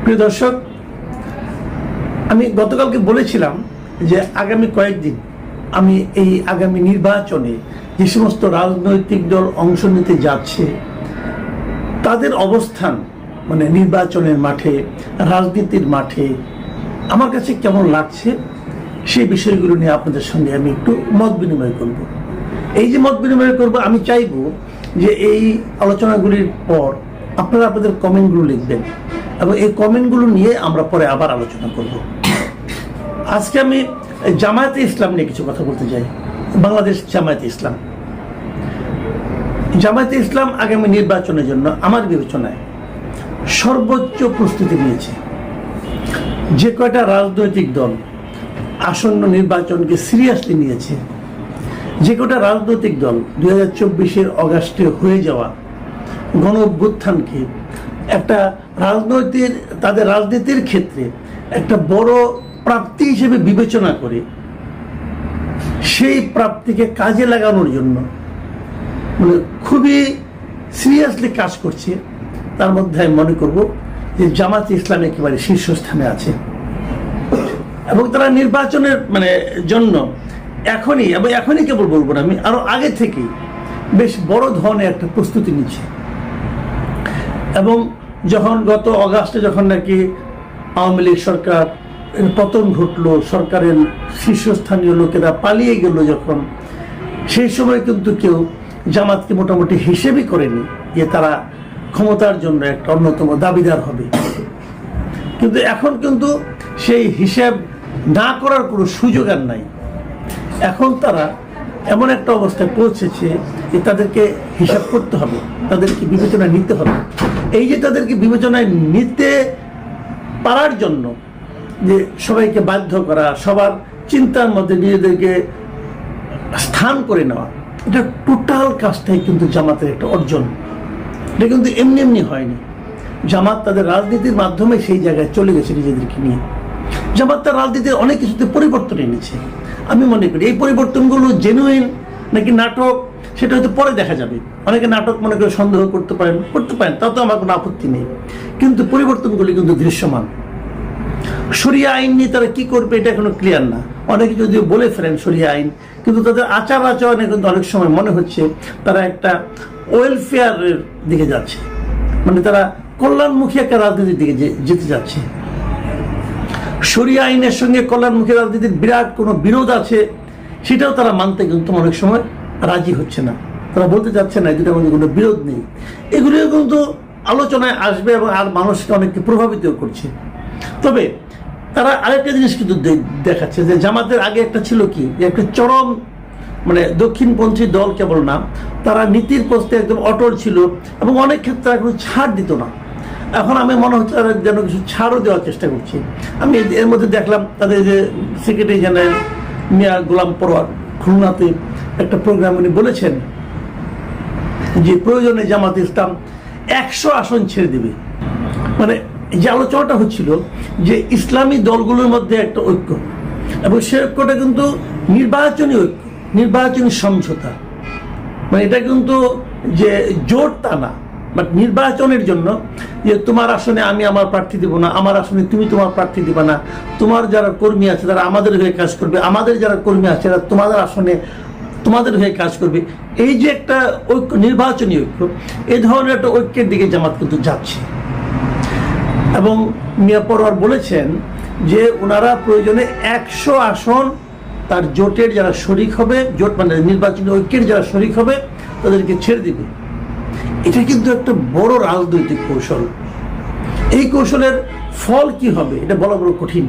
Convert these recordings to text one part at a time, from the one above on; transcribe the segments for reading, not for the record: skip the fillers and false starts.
প্রিয় দর্শক, আমি গতকালকে বলেছিলাম যে আগামী কয়েকদিন আমি এই আগামী নির্বাচনে যে সমস্ত রাজনৈতিক দল অংশ নিতে যাচ্ছে তাদের অবস্থান মানে নির্বাচনের মাঠে, রাজনীতির মাঠে আমার কাছে কেমন লাগছে সেই বিষয়গুলো নিয়ে আপনাদের সঙ্গে আমি একটু মত বিনিময় করব। এই যে মত বিনিময় করব, আমি চাইব যে এই আলোচনাগুলির পর আপনারা আপনাদের কমেন্টগুলো লিখবেন এবং এই কমেন্টগুলো নিয়ে আমরা পরে আবার আলোচনা করব। আজকে আমি জামায়াতে ইসলাম নিয়ে কিছু কথা বলতে চাই। বাংলাদেশ জামায়াতে ইসলাম আগামী নির্বাচনের জন্য আমার বিবেচনায় সর্বোচ্চ প্রস্তুতি নিয়েছে। যে কয়টা রাজনৈতিক দল আসন্ন নির্বাচনকে সিরিয়াসলি নিয়েছে, যে কয়টা রাজনৈতিক দল 2024-এর অগাস্টে হয়ে যাওয়া গণ অভ্যুত্থানকে একটা তাদের রাজনীতির ক্ষেত্রে একটা বড় প্রাপ্তি হিসেবে বিবেচনা করে সেই প্রাপ্তিকে কাজে লাগানোর জন্য মানে খুবই সিরিয়াসলি কাজ করছে, তার মধ্যে আমি মনে করব যে জামায়াতে ইসলাম একেবারে শীর্ষস্থানে আছে এবং তারা নির্বাচনের জন্য এখনই কেবল বলবো না, আমি আরো আগে থেকেই বেশ বড় ধরনের একটা প্রস্তুতি নিচ্ছে। এবং যখন গত অগাস্টে যখন নাকি আওয়ামী লীগ সরকার পতন ঘটলো, সরকারের শীর্ষস্থানীয় লোকেরা পালিয়ে গেল, যখন সেই সময় কিন্তু কেউ জামাতকে মোটামুটি হিসেবই করেনি যে তারা ক্ষমতার জন্য একটা অন্যতম দাবিদার হবে। কিন্তু এখন কিন্তু সেই হিসাব না করার কোনো সুযোগ আর নাই। এখন তারা এমন একটা অবস্থায় পৌঁছেছে যে তাদেরকে হিসাব করতে হবে, তাদেরকে বিবেচনায় নিতে হবে। এই যে তাদেরকে বিবেচনায় নিতে পারার জন্য যে সবাইকে বাধ্য করা, সবার চিন্তার মধ্যে নিজেদেরকে স্থান করে নেওয়া, এটা টোটাল কাজটাই কিন্তু জামাতের একটা অর্জন। এটা কিন্তু এমনি এমনি হয়নি। জামাত তাদের রাজনীতির মাধ্যমে সেই জায়গায় চলে গেছে নিজেদেরকে নিয়ে। জামাত তার রাজনীতির অনেক কিছুতে পরিবর্তন এনেছে। আমি মনে করি এই পরিবর্তনগুলো জেনুইন নাকি নাটক সেটা হয়তো পরে দেখা যাবে। অনেকে নাটক মনে করে সন্দেহ করতে পারেন, তাও তো আমার কোনো আপত্তি নেই, কিন্তু পরিবর্তনগুলি কিন্তু দৃশ্যমান। শরিয়া আইন নিয়ে তারা কি করবে এটা এখনো ক্লিয়ার না। অনেকে যদিও বলে ফেলেন শরিয়া আইন, কিন্তু তাদের আচার আচরণে কিন্তু অনেক সময় মনে হচ্ছে তারা একটা ওয়েলফেয়ারের দিকে যাচ্ছে, তারা কল্যাণমুখী একটা রাজনীতির দিকে যেতে যাচ্ছে। শরিয়া আইনের সঙ্গে কল্যাণমুখী রাজনীতির বিরাট কোনো বিরোধ আছে, সেটাও তারা মানতে কিন্তু অনেক সময় রাজি হচ্ছে না। তারা বলতে চাচ্ছে না এদের মধ্যে কোনো বিরোধ নেই। এগুলিও কিন্তু আলোচনায় আসবে এবং আর মানুষকে অনেককে প্রভাবিত করছে। তবে তারা আরেকটা জিনিস কিন্তু দেখাচ্ছে যে জামাতের আগে একটা ছিল কি, যে একটা চরম দক্ষিণপন্থী দল কেবল না, তারা নীতির প্রশ্নে একদম অটল ছিল এবং অনেক ক্ষেত্রে কোনো ছাড় দিত না। এখন আমি মনে হচ্ছে তারা যেন কিছু ছাড়ও দেওয়ার চেষ্টা করছে। আমি এর মধ্যে দেখলাম তাদের যে সেক্রেটারি জেনারেল মিয়া গোলাম পরোয়ার খুলনাতে একটা প্রোগ্রাম উনি বলেছেন যে প্রয়োজনে জামাত ইসলাম 100 আসন ছেড়ে দেবে। যে আলোচনাটা হচ্ছিল যে ইসলামী দলগুলোর মধ্যে একটা ঐক্য, এবং সে ঐক্যটা কিন্তু নির্বাচনী ঐক্য, নির্বাচনী সমঝোতা। এটা কিন্তু যে জোট তা না, বাট নির্বাচনের জন্য যে তোমার আসনে আমি আমার প্রার্থী দিব না, আমার আসনে তুমি তোমার প্রার্থী দিবা না, তোমার যারা কর্মী আছে তারা আমাদের হয়ে কাজ করবে, আমাদের যারা কর্মী আছে তারা তোমাদের আসনে তোমাদের হয়ে কাজ করবে। এই যে একটা ঐক্য, নির্বাচনী ঐক্য, এই ধরনের একটা ঐক্যের দিকে জামাত কিন্তু যাচ্ছে। এবং মিয়া পরোয়ার বলেছেন যে ওনারা প্রয়োজনে 100 আসন তার জোটের যারা শরিক হবে, জোট নির্বাচনী ঐক্যের যারা শরিক হবে তাদেরকে ছেড়ে দিবে। এটা কিন্তু একটা বড় রাজনৈতিক কৌশল। এই কৌশলের ফল কি হবে এটা বলা বড় কঠিন,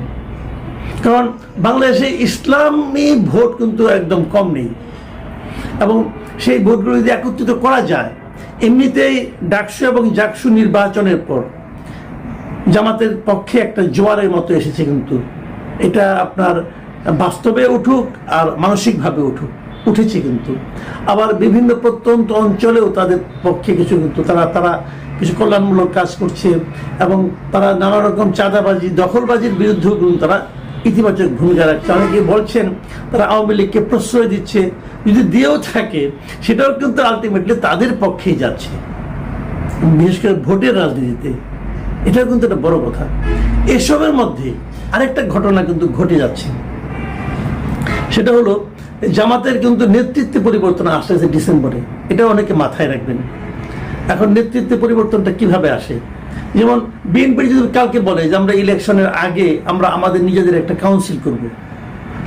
কারণ বাংলাদেশে ইসলামী ভোট কিন্তু একদম কম নেই, এবং সেই ভোটগুলো যদি একত্রিত করা যায়, এমনিতেই ডাকসু এবং জাকসু নির্বাচনের পর জামাতের পক্ষে একটা জোয়ারের মতো এসেছে। কিন্তু এটা আপনার বাস্তবে উঠুক আর মানসিকভাবে উঠেছে, কিন্তু আবার বিভিন্ন প্রত্যন্ত অঞ্চলেও তাদের পক্ষে কিছু কিন্তু তারা কিছু কল্যাণমূলক কাজ করছে, এবং তারা নানা রকম চাঁদাবাজি, দখলবাজির বিরুদ্ধেও কিন্তু তারা ইতিবাচক ভূমিকা রাখছে। অনেকে বলছেন তারা আওয়ামী লীগকে প্রশ্রয় দিচ্ছে, যদি দিয়েও থাকে সেটাও কিন্তু আলটিমেটলি তাদের পক্ষেই যাচ্ছে, বিশেষ করে ভোটের রাজনীতিতে। এটা কিন্তু একটা বড় কথা। এসবের মধ্যে আরেকটা ঘটনা কিন্তু ঘটে যাচ্ছে, সেটা হলো জামাতের কিন্তু নেতৃত্বে পরিবর্তন আসতেছে ডিসেম্বরে। এটা অনেকে মাথায় রাখবেন। এখন নেতৃত্বে পরিবর্তনটা কিভাবে আসে? যেমন বিএনপি যদি কালকে বলে যে আমরা ইলেকশনের আগে আমরা আমাদের নিজেদের একটা কাউন্সিল করব,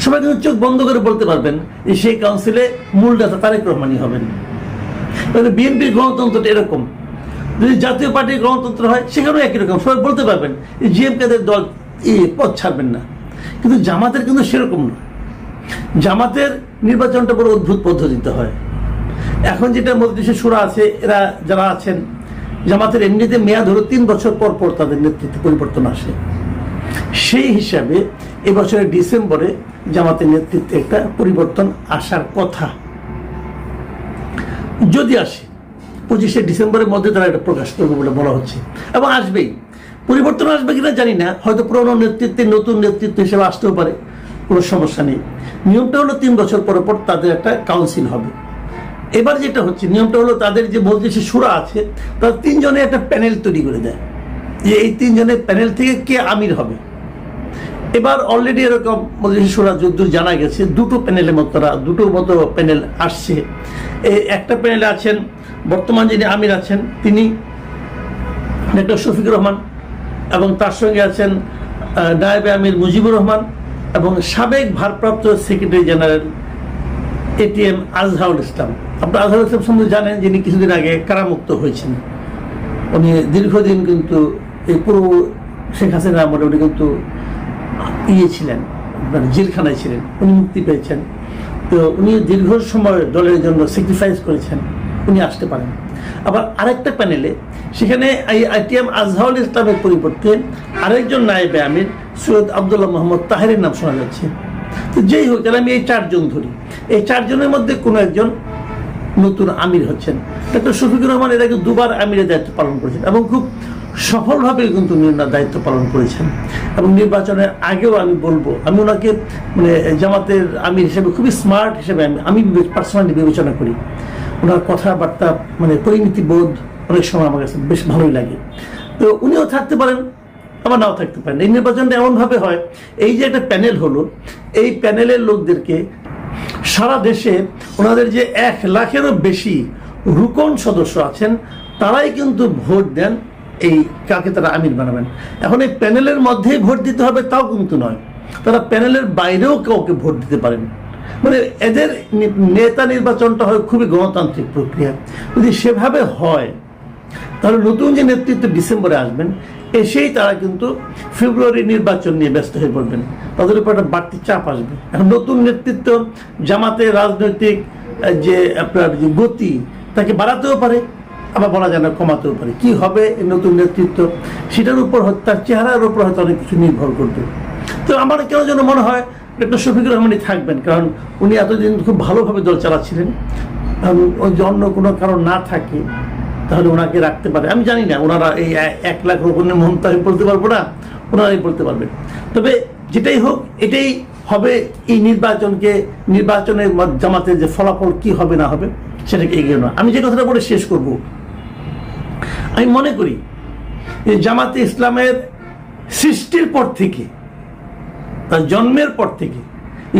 সবাই কিন্তু চোখ বন্ধ করে বলতে পারবেন যে সেই কাউন্সিলে মূল নেতা তারেক রহমানই হবেন। তাহলে বিএনপির গণতন্ত্রটা এরকম। যদি জাতীয় পার্টির গণতন্ত্র হয় সেখানেও একই রকম, সবাই বলতে পারবেন জিএমকেদের দল পদ ছাড়বেন না। কিন্তু জামাতের কিন্তু সেরকম না। জামাতের নির্বাচনটা বড় অদ্ভুত পদ্ধতিতে হয়। এখন যেটা মজলিসে শুরা আছে, এরা যারা আছেন জামাতের এমনিতে মেয়াদ হলো 3 বছর পর পর তাদের নেতৃত্বে পরিবর্তন আসে। সেই হিসাবে এবছরের ডিসেম্বরে জামাতের নেতৃত্বে একটা পরিবর্তন আসার কথা, যদি আসে 25শে ডিসেম্বরের মধ্যে তারা এটা প্রকাশ করবে বলে বলা হচ্ছে, এবং আসবেই। পরিবর্তন আসবে কিনা জানি না, হয়তো পুরনো নেতৃত্বে নতুন নেতৃত্ব হিসেবে আসতেও পারে, কোনো সমস্যা নেই। নিয়মটা হলো 3 বছর পর পর তাদের একটা কাউন্সিল হবে। এবার যেটা হচ্ছে নিয়মটা হলো তাদের যে মজলিসে শুরা আছে তারা 3 জনের একটা প্যানেল তৈরি করে দেয় যে এই 3 জনের প্যানেল থেকে কে আমির হবে। এবার অলরেডি এরকম মজলিসে শুরা যদ্দূর জানা গেছে 2টো প্যানেলের মতো প্যানেল আসছে। একটা প্যানেলে আছেন বর্তমান যিনি আমির আছেন তিনি ডক্টর শফিকুর রহমান, এবং তার সঙ্গে আছেন নায়েবে আমির মুজিবুর রহমান, এবং সাবেক ভারপ্রাপ্ত secretary general ATM Azharul Islam. আপনার আজহারুল ইসলাম সম্বন্ধে জানেন, যিনি কিছুদিন আগে কারামুক্ত হয়েছেন। উনি দীর্ঘদিন কিন্তু এই পুরো শেখ হাসিনা আমলে উনি কিন্তু ছিলেন, জেলখানায় ছিলেন, উনি মুক্তি পেয়েছেন। তো উনি দীর্ঘ সময় দলের জন্য স্যাক্রিফাইস করেছেন, উনি আসতে পারেন। আবার আরেকটা প্যানেলে সেখানে এটিএম আজহারুল ইসলামের পরিবর্তে আরেকজন নায়েবে আমির সৈয়দ আবদুল্লাহ মোহাম্মদ তাহেরের নাম শোনা যাচ্ছে। তো যেই হোক, তাহলে আমি এই 4 জন ধরি, এই 4 জনের মধ্যে কোনো একজন নতুন আমির হচ্ছেন। ডক্টর শফিকুর রহমান এর আগে 2বার আমিরের দায়িত্ব পালন করেছেন এবং খুব সফলভাবে কিন্তু দায়িত্ব পালন করেছেন। এবং নির্বাচনের আগেও আমি বলবো, আমি ওনাকে মানে জামাতের আমির হিসেবে খুবই স্মার্ট হিসেবে আমি পার্সোনালি বিবেচনা করি। ওনার কথাবার্তা মানে পরিণতি বোধ অনেক সময় আমার কাছে বেশ ভালোই লাগে। তো উনিও থাকতে পারেন, আবার নাও থাকতে পারেন। এই নির্বাচনটা এমনভাবে হয়, এই যে একটা প্যানেল হলো, এই প্যানেলের লোকদেরকে সারা দেশে ওনাদের যে 1 লাখেরও বেশি রুকন সদস্য আছেন তারাই কিন্তু ভোট দেন এই কাকে তারা আমির বানাবেন। এখন এই প্যানেলের মধ্যেই ভোট দিতে হবে তাও কিন্তু নয়, তারা প্যানেলের বাইরেও কাউকে ভোট দিতে পারেন। মানে এদের নেতা নির্বাচনটা হয় খুবই গণতান্ত্রিক প্রক্রিয়া। যদি সেভাবে হয় তাহলে নতুন যে নেতৃত্ব ডিসেম্বরে আসবেন এসেই তারা কিন্তু ফেব্রুয়ারি নির্বাচন নিয়ে ব্যস্ত হয়ে পড়বেন, তাদের উপর একটা বাড়তি চাপ আসবে। এখন নতুন নেতৃত্ব জামাতের রাজনৈতিক যে আপনার যে গতি তাকে বাড়াতেও পারে, আবার বলা যায় না কমাতেও পারে। কি হবে এই নতুন নেতৃত্ব সেটার উপর, তার চেহারার উপর হয়তো অনেক কিছু নির্ভর করবে। তো আমার কেন যেন মনে হয় ডক্টর শফিকুর রহমানই থাকবেন, কারণ উনি এতদিন খুব ভালোভাবে দল চালাচ্ছিলেন। অন্য কোনো কারণ না থাকে তাহলে ওনাকে রাখতে পারে। আমি জানি না ওনারা এই 1 লাখ রোপণের মহন্ত আমি বলতে পারবো না, ওনারাই বলতে পারবেন। তবে যেটাই হোক এটাই হবে এই নির্বাচনের জামাতের যে ফলাফল কি হবে না হবে সেটাকে এগিয়ে নেওয়া। আমি যে কথাটা বলে শেষ করব, আমি মনে করি যে জামাতে ইসলামের সৃষ্টির পর থেকে, তার জন্মের পর থেকে,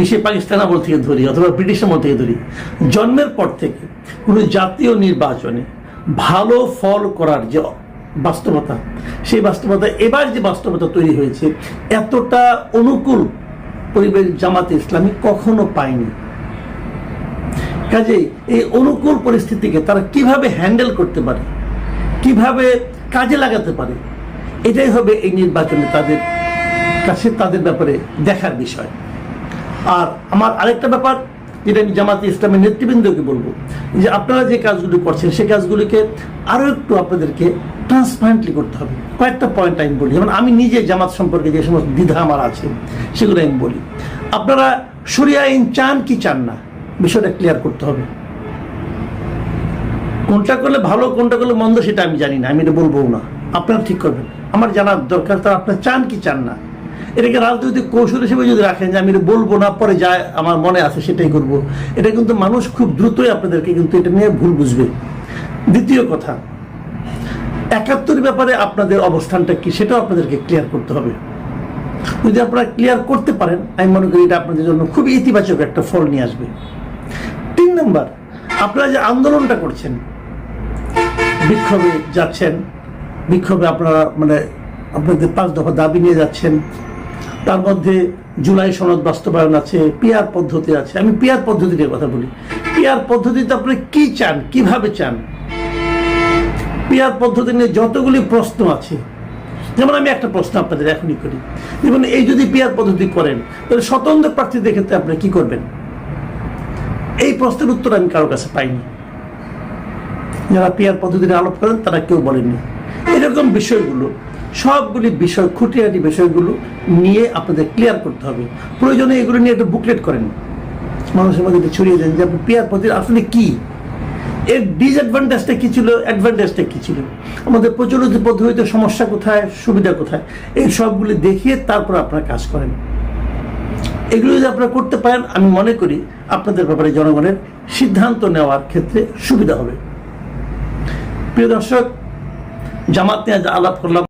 সে পাকিস্তান আমল থেকে ধরি অথবা ব্রিটিশ আমল থেকে ধরি, জন্মের পর থেকে কোনো জাতীয় নির্বাচনে ভালো ফল করার যে বাস্তবতা, সেই বাস্তবতা এবার যে বাস্তবতা তৈরি হয়েছে এতটা অনুকূল পরিবেশ জামাতে ইসলামী কখনো পায়নি। কাজেই এই অনুকূল পরিস্থিতিকে তারা কিভাবে হ্যান্ডেল করতে পারে, কিভাবে কাজে লাগাতে পারে, এটাই হবে এই নির্বাচনে তাদের কাছে তাদের ব্যাপারে দেখার বিষয়। আর আমার আরেকটা ব্যাপার যেটা আমি জামাতে ইসলামের নেতৃবৃন্দকে বলবো, যে আপনারা যে কাজগুলি করছেন সেই কাজগুলিকে আরও একটু আপনাদেরকে ট্রান্সপারেন্টলি করতে হবে। কয়েকটা পয়েন্ট আমি বলি, যেমন আমি নিজে জামাত সম্পর্কে যে সমস্ত দ্বিধা আমার আছে সেগুলো আমি বলি। আপনারা শরিয়া আইন চান কি চান না বিষয়টা ক্লিয়ার করতে হবে। কোনটা করলে ভালো কোনটা করলে মন্দ সেটা আমি জানি না, আমি এটা বলবো না, আপনারা ঠিক করবেন। আমার জানার দরকার তারা আপনারা চান কি চান না। এটাকে রাজনৈতিক কৌশল হিসেবে যদি রাখেন যে আমি এটা বলবো না, পরে যা আমার মনে আছে সেটাই করব, এটা কিন্তু মানুষ খুব দ্রুতই আপনাদেরকে কিন্তু এটা নিয়ে ভুল বুঝবে। দ্বিতীয় কথা, 71 ব্যাপারে আপনাদের অবস্থানটা কি সেটাও আপনাদেরকে ক্লিয়ার করতে হবে। যদি আপনারা ক্লিয়ার করতে পারেন, আমি মনে করি এটা আপনাদের জন্য খুবই ইতিবাচক একটা ফল নিয়ে আসবে। 3 নম্বর, আপনারা যে আন্দোলনটা করছেন, বিক্ষোভে যাচ্ছেন, বিক্ষোভে আপনারা আপনাদের 5 দফা দাবি নিয়ে যাচ্ছেন, তার মধ্যে জুলাই সনদ বাস্তবায়ন আছে, পিআর পদ্ধতি আছে। আমি পিআর পদ্ধতি নিয়ে কথা বলি। পিআর পদ্ধতিতে আপনারা কি চান, কিভাবে চান? পিআর পদ্ধতি নিয়ে যতগুলি প্রশ্ন আছে, যেমন আমি একটা প্রশ্ন আপনাদের এখনই করি, যেমন এই যদি পিআর পদ্ধতি করেন তাহলে স্বতন্ত্র প্রার্থীদের ক্ষেত্রে আপনারা কি করবেন? এই প্রশ্নের উত্তর আমি কারো কাছে পাইনি। যারা পিআর পদ্ধতিতে আলোপ করেন তারা কেউ বলেননি। এরকম বিষয়গুলো, সবগুলি বিষয়, খুঁটিনাটি বিষয়গুলো নিয়ে আপনাদের ক্লিয়ার করতে হবে। প্রয়োজনে এগুলো নিয়ে একটা বুকলেট করেন, মানুষের মধ্যে ছড়িয়ে দেন যে আপনি পিআর পদ্ধতি আসলে কি, এর ডিসঅ্যাডভান্টেজটা কি ছিল, অ্যাডভান্টেজটা কি ছিল, আমাদের প্রচলিত পদ্ধতিতে সমস্যা কোথায়, সুবিধা কোথায়, এই সবগুলি দেখিয়ে তারপর আপনারা কাজ করেন। এগুলো যদি আপনারা করতে পারেন, আমি মনে করি আপনাদের ব্যাপারে জনগণের সিদ্ধান্ত নেওয়ার ক্ষেত্রে সুবিধা হবে। প্রিয় দর্শক, জামাত নিয়ে আলাপ করলাম।